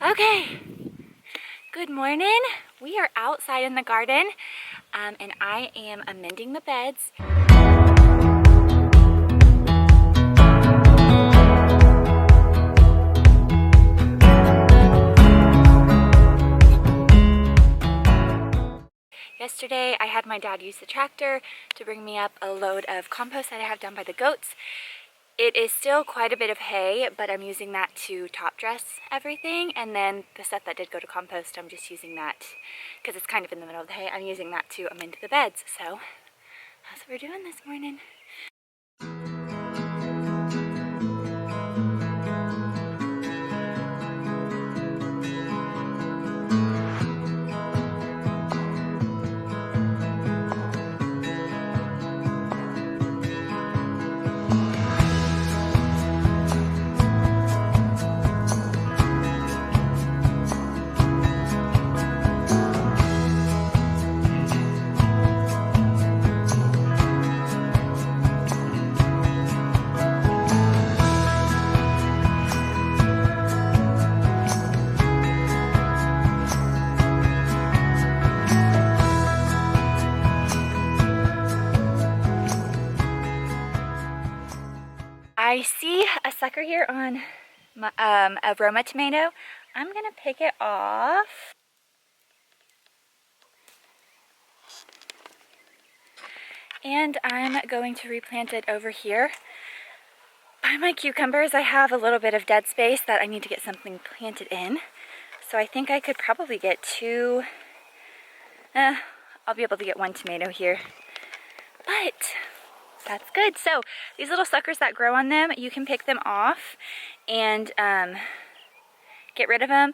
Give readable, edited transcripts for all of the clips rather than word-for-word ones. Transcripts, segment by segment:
Okay, good morning. We are outside in the garden and I am amending the beds. Yesterday I had my dad use the tractor to bring me up a load of compost that I have down by the goats. It is still quite a bit of hay, but I'm using that to top dress everything, and then the stuff that did go to compost, I'm just using that because it's kind of in the middle of the hay. I'm using that to amend the beds. So that's what we're doing this morning. I see a sucker here on my, a Roma tomato. I'm gonna pick it off. And I'm going to replant it over here. By my cucumbers, I have a little bit of dead space that I need to get something planted in. So I think I could probably get two, I'll be able to get one tomato here. But that's good. So these little suckers that grow on them, you can pick them off and get rid of them,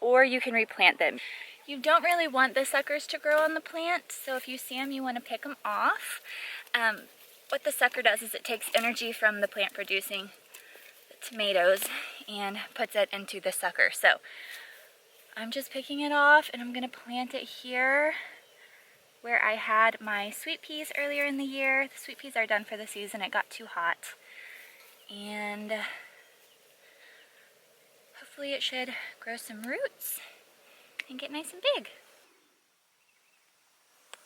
or you can replant them. You don't really want the suckers to grow on the plant, so if you see them, you want to pick them off. What the sucker does is it takes energy from the plant producing the tomatoes and puts it into the sucker. So I'm just picking it off and I'm going to plant it here where I had my sweet peas earlier in the year. The sweet peas are done for the season. It got too hot. And hopefully it should grow some roots and get nice and big.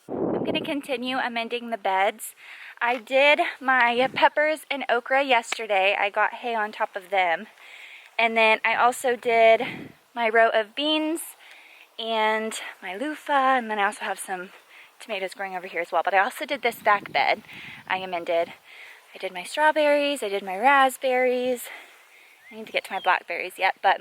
I'm going to continue amending the beds. I did my peppers and okra yesterday. I got hay on top of them. And then I also did my row of beans and my loofah, and then I also have some tomatoes growing over here as well. But I also did this back bed I amended. I did my strawberries, I did my raspberries. I need to get to my blackberries yet, but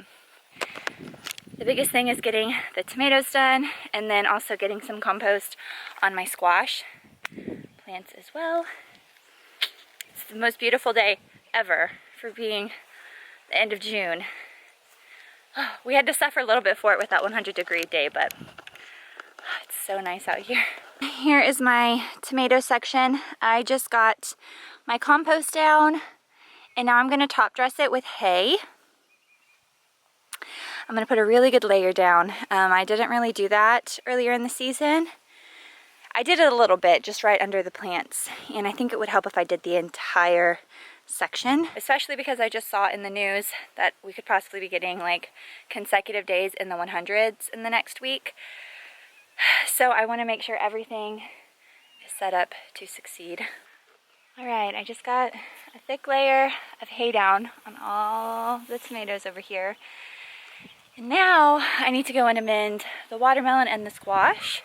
the biggest thing is getting the tomatoes done and then also getting some compost on my squash plants as well. It's the most beautiful day ever for being the end of June. We had to suffer a little bit for it with that 100-degree day, but it's so nice out here. Here is my tomato section. I just got my compost down and now I'm going to top dress it with hay. I'm going to put a really good layer down. I didn't really do that earlier in the season. I did it a little bit just right under the plants, and I think it would help if I did the entire section, especially because I just saw in the news that we could possibly be getting like consecutive days in the 100s in the next week. So I want to make sure everything is set up to succeed. Alright, I just got a thick layer of hay down on all the tomatoes over here. And now I need to go and amend the watermelon and the squash.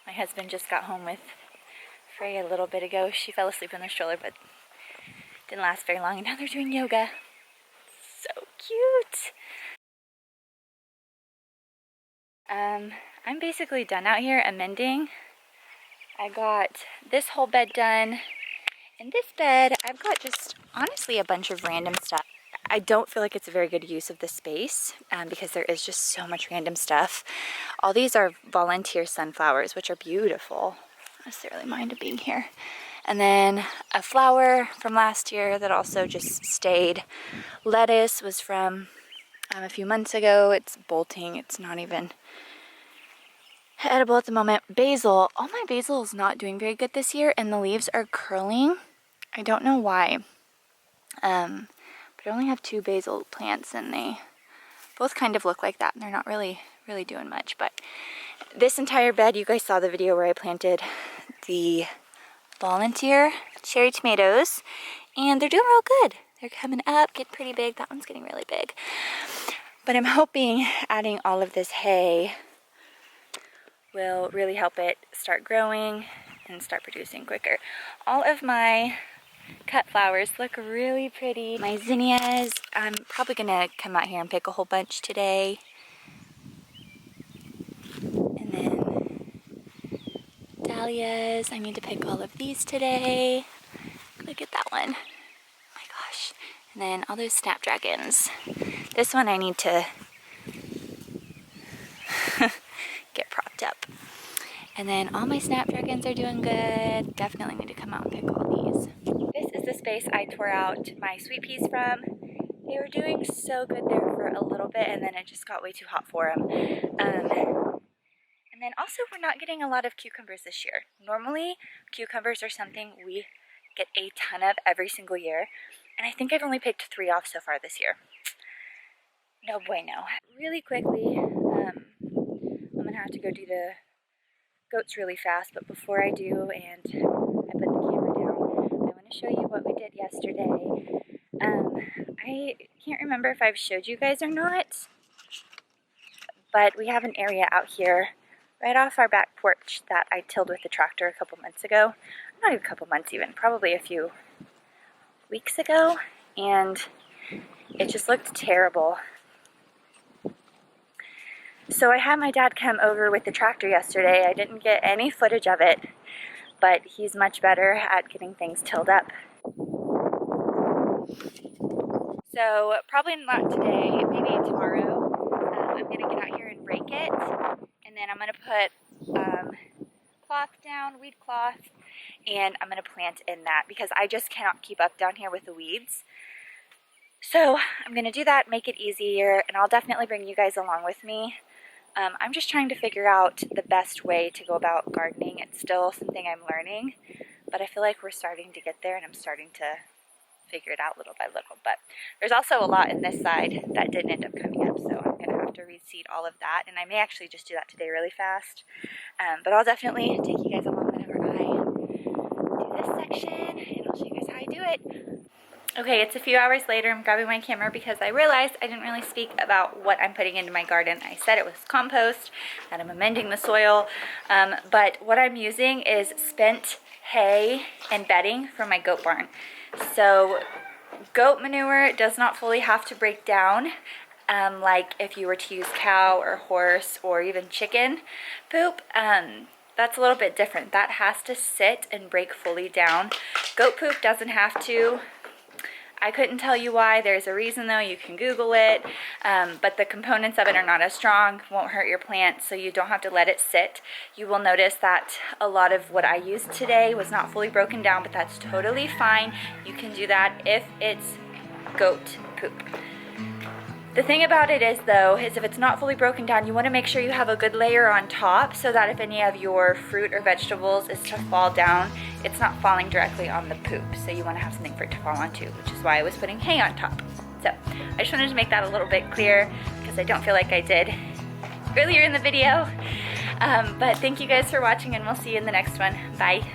My husband just got home with Frey a little bit ago. She fell asleep in the stroller, but didn't last very long, and now they're doing yoga. So cute. I'm basically done out here amending. I got this whole bed done. In this bed, I've got just honestly a bunch of random stuff. I don't feel like it's a very good use of the space because there is just so much random stuff. All these are volunteer sunflowers, which are beautiful. necessarily mind being here. And then a flower from last year that also just stayed. Lettuce was from a few months ago. It's bolting. It's not even edible at the moment. Basil. All my basil is not doing very good this year, and the leaves are curling. I don't know why. But I only have 2 basil plants, and they both kind of look like that. And they're not really doing much. But this entire bed, you guys saw the video where I planted the volunteer cherry tomatoes, and they're doing real good. They're coming up, get pretty big. That one's getting really big. But I'm hoping adding all of this hay will really help it start growing and start producing quicker. All of my cut flowers look really pretty. My zinnias, I'm probably gonna come out here and pick a whole bunch today. And then dahlias, I need to pick all of these today. Look at that one. Oh my gosh. And then all those snapdragons. This one I need to get propped up. And then all my snapdragons are doing good. Definitely need to come out and pick all these. This is the space I tore out my sweet peas from. They were doing so good there for a little bit, and then it just got way too hot for them. And then also we're not getting a lot of cucumbers this year. Normally cucumbers are something we get a ton of every single year, and I think I've only picked 3 off so far this year. No bueno. Really quickly, I'm gonna have to go do the goats really fast, but before I do and I put the camera down, I want to show you what we did yesterday. I can't remember if I've showed you guys or not, but we have an area out here right off our back porch that I tilled with the tractor a couple months ago. Not even a couple months even, probably a few weeks ago, and it just looked terrible. So I had my dad come over with the tractor yesterday. I didn't get any footage of it, but he's much better at getting things tilled up. So probably not today, maybe tomorrow. I'm gonna get out here and rake it, and then I'm gonna put cloth down, weed cloth, and I'm gonna plant in that because I just cannot keep up down here with the weeds. So I'm gonna do that, make it easier, and I'll definitely bring you guys along with me. I'm just trying to figure out the best way to go about gardening. It's still something I'm learning, but I feel like we're starting to get there, and I'm starting to figure it out little by little. But there's also a lot in this side that didn't end up coming up, so I'm going to have to reseed all of that, and I may actually just do that today really fast. But I'll definitely take you guys along whenever I do this section, and I'll show you guys how I do it. Okay, it's a few hours later. I'm grabbing my camera because I realized I didn't really speak about what I'm putting into my garden. I said it was compost, that I'm amending the soil, but what I'm using is spent hay and bedding from my goat barn. So goat manure does not fully have to break down like if you were to use cow or horse or even chicken poop. That's a little bit different. That has to sit and break fully down. Goat poop doesn't have to. I couldn't tell you why. There's a reason though. You can Google it, but the components of it are not as strong, won't hurt your plants, so you don't have to let it sit. You will notice that a lot of what I used today was not fully broken down, but that's totally fine. You can do that if it's goat poop. The thing about it is though, is if it's not fully broken down, you want to make sure you have a good layer on top so that if any of your fruit or vegetables is to fall down, it's not falling directly on the poop. So you want to have something for it to fall onto, which is why I was putting hay on top. So I just wanted to make that a little bit clear because I don't feel like I did earlier in the video. But thank you guys for watching, and we'll see you in the next one. Bye.